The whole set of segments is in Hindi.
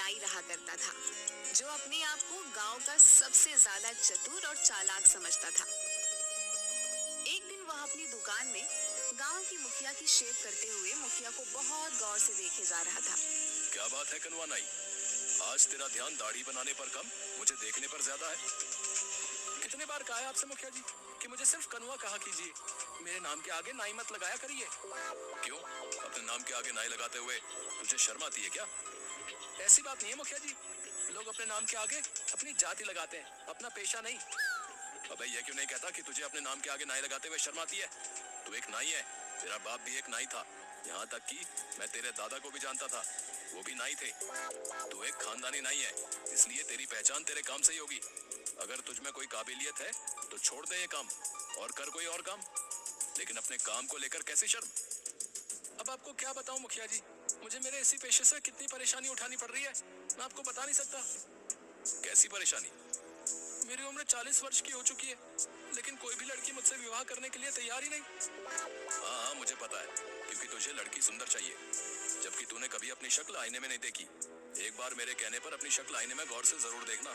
नाई रहा करता था, जो अपने आप को गांव का सबसे ज्यादा चतुर और चालाक समझता था। एक दिन वह अपनी दुकान में गांव की मुखिया की शेव करते हुए मुखिया को बहुत गौर से देखे जा रहा था। क्या बात है कनवा नाई, आज तेरा ध्यान दाढ़ी बनाने पर कम, मुझे देखने पर ज्यादा है। कितने बार कहा है आपसे मुखिया जी कि मुझे सिर्फ कनवा कहा कीजिए, मेरे नाम के आगे नाई मत लगाया करिए। क्यों, अपने नाम के आगे नाई लगाते हुए तुझे शर्म आती है क्या? ऐसी बात नहीं है मुखिया जी, लोग अपने नाम के आगे अपनी जाति लगाते हैं, अपना पेशा नहीं। अबे ये क्यों नहीं कहता कि तुझे अपने नाम के आगे नाई लगाते हुए शर्म आती है? तू एक नाई है, तेरा बाप भी एक नाई था, यहाँ तक कि मैं तेरे दादा को भी जानता था, वो भी नाई थे। तू एक खानदानी नाई है, इसलिए तेरी पहचान तेरे काम से ही होगी। अगर तुझ में कोई काबिलियत है तो छोड़ दे ये काम और कर कोई और काम, लेकिन अपने काम को लेकर कैसी शर्म? अब आपको क्या बताऊं मुखिया जी, मुझे मेरे इसी पेशे से कितनी परेशानी उठानी पड़ रही है, मैं आपको बता नहीं सकता। कैसी परेशानी? मेरी उम्र 40 वर्ष की हो चुकी है, लेकिन कोई भी लड़की मुझसे विवाह करने के लिए तैयार ही नहीं। हाँ हाँ मुझे पता है, क्योंकि तुझे लड़की सुंदर चाहिए, जबकि तूने कभी अपनी शक्ल आईने में नहीं देखी। एक बार मेरे कहने पर अपनी शक्ल आईने में गौर से जरूर देखना।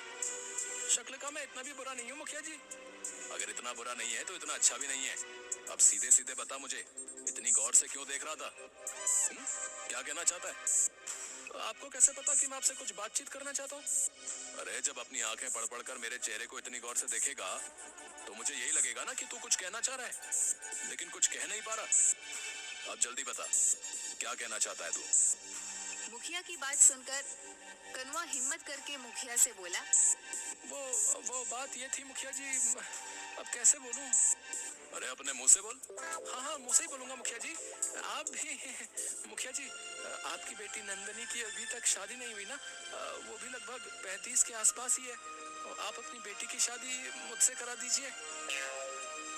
शक्ल का मैं इतना भी बुरा नहीं हूँ मुखिया जी। अगर इतना बुरा नहीं है तो इतना अच्छा भी नहीं है। अब सीधे सीधे बता मुझे, इतनी गौर से क्यों देख रहा था? क्या कहना चाहता है? आपको कैसे पता कि मैं आपसे कुछ बातचीत करना चाहता हूँ? अरे जब अपनी आंखें पढ़ पढ़ कर मेरे चेहरे को इतनी गौर से देखेगा तो मुझे यही लगेगा ना कि तू कुछ कहना चाह रहा है, लेकिन कुछ कह नहीं पा रहा। अब जल्दी बता, क्या कहना चाहता है तू? मुखिया की बात सुनकर कनवा हिम्मत करके मुखिया से बोला, वो बात ये थी मुखिया जी, अब कैसे बोलूं? अरे अपने मुंह से बोल। हाँ हाँ मुंह से ही बोलूंगा मुखिया जी। आप भी मुखिया जी, आपकी बेटी नंदनी की अभी तक शादी नहीं हुई ना? वो भी लगभग 35 के आसपास ही है। आप अपनी बेटी की शादी मुझसे करा दीजिए।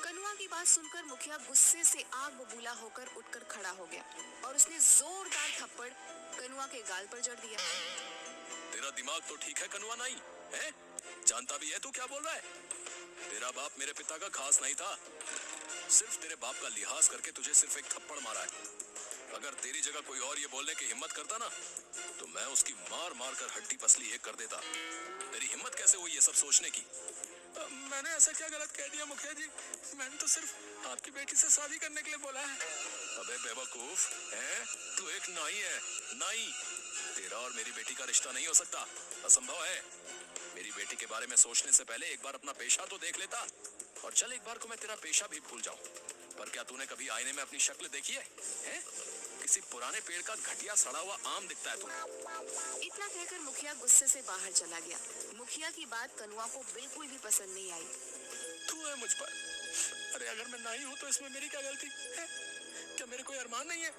कनुआ की बात सुनकर मुखिया गुस्से से आग बबूला होकर उठकर खड़ा हो गया और उसने जोरदार थप्पड़ कनुआ के गाल पर जड़ दिया। तेरा दिमाग तो ठीक है कनुआ नाई, है? जानता भी है तू क्या बोल रहा है? तेरा बाप मेरे पिता का खास नहीं था, सिर्फ तेरे बाप का लिहाज करके तुझे सिर्फ एक थप्पड़ मारा है। अगर तेरी जगह कोई और ये बोलने की हिम्मत करता ना, तो मैं उसकी मार मार कर हड्डी पसली एक कर देता। तेरी हिम्मत कैसे हुई ये सब सोचने की? मैंने ऐसा क्या गलत कह दिया मुखिया जी? मैंने तो सिर्फ आपकी बेटी से शादी करने के लिए बोला है। अबे बेवकूफ, है? तू एक नाई है, नाई। तेरा और मेरी बेटी का रिश्ता नहीं हो सकता, असंभव है। मेरी बेटी के बारे में सोचने से पहले एक बार अपना पेशा तो देख लेता। और चल एक बार को मैं तेरा पेशा भी भूल जाऊं, पर क्या तूने कभी आईने में अपनी शक्ल देखी है? हैं? किसी पुराने पेड़ का घटिया सड़ा हुआ आम दिखता है तू। इतना कहकर मुखिया गुस्से से बाहर चला गया। मुखिया की बात कनुआ को बिल्कुल भी पसंद नहीं आई। तू है मुझ पर। अरे अगर मैं नाई हूँ तो इसमें मेरी क्या गलती है? क्या मेरे कोई अरमान नहीं है?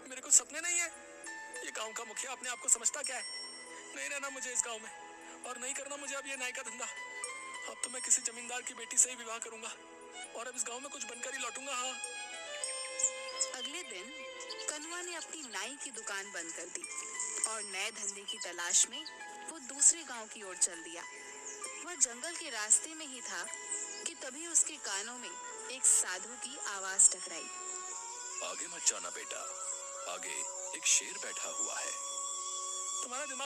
मेरे को सपने नहीं है? ये गांव का मुखिया अपने आप को समझता क्या है? नहीं रहना मुझे इस गांव में, और नहीं करना मुझे अब ये नाई का धंधा। अब तो मैं किसी जमींदार की बेटी से ही विवाह करूंगा और अब इस गांव में कुछ बनकर ही लौटूंगा। हाँ। अगले दिन कनुआ ने अपनी नाई की दुकान बंद कर दी और नए धंधे की तलाश में वो दूसरे गांव की ओर चल दिया। वह जंगल के रास्ते में ही था कि तभी उसके कानों में एक साधु की आवाज टकराई। आगे मत जाना बेटा, आगे एक शेर बैठा हुआ है। तुम्हारा दिमाग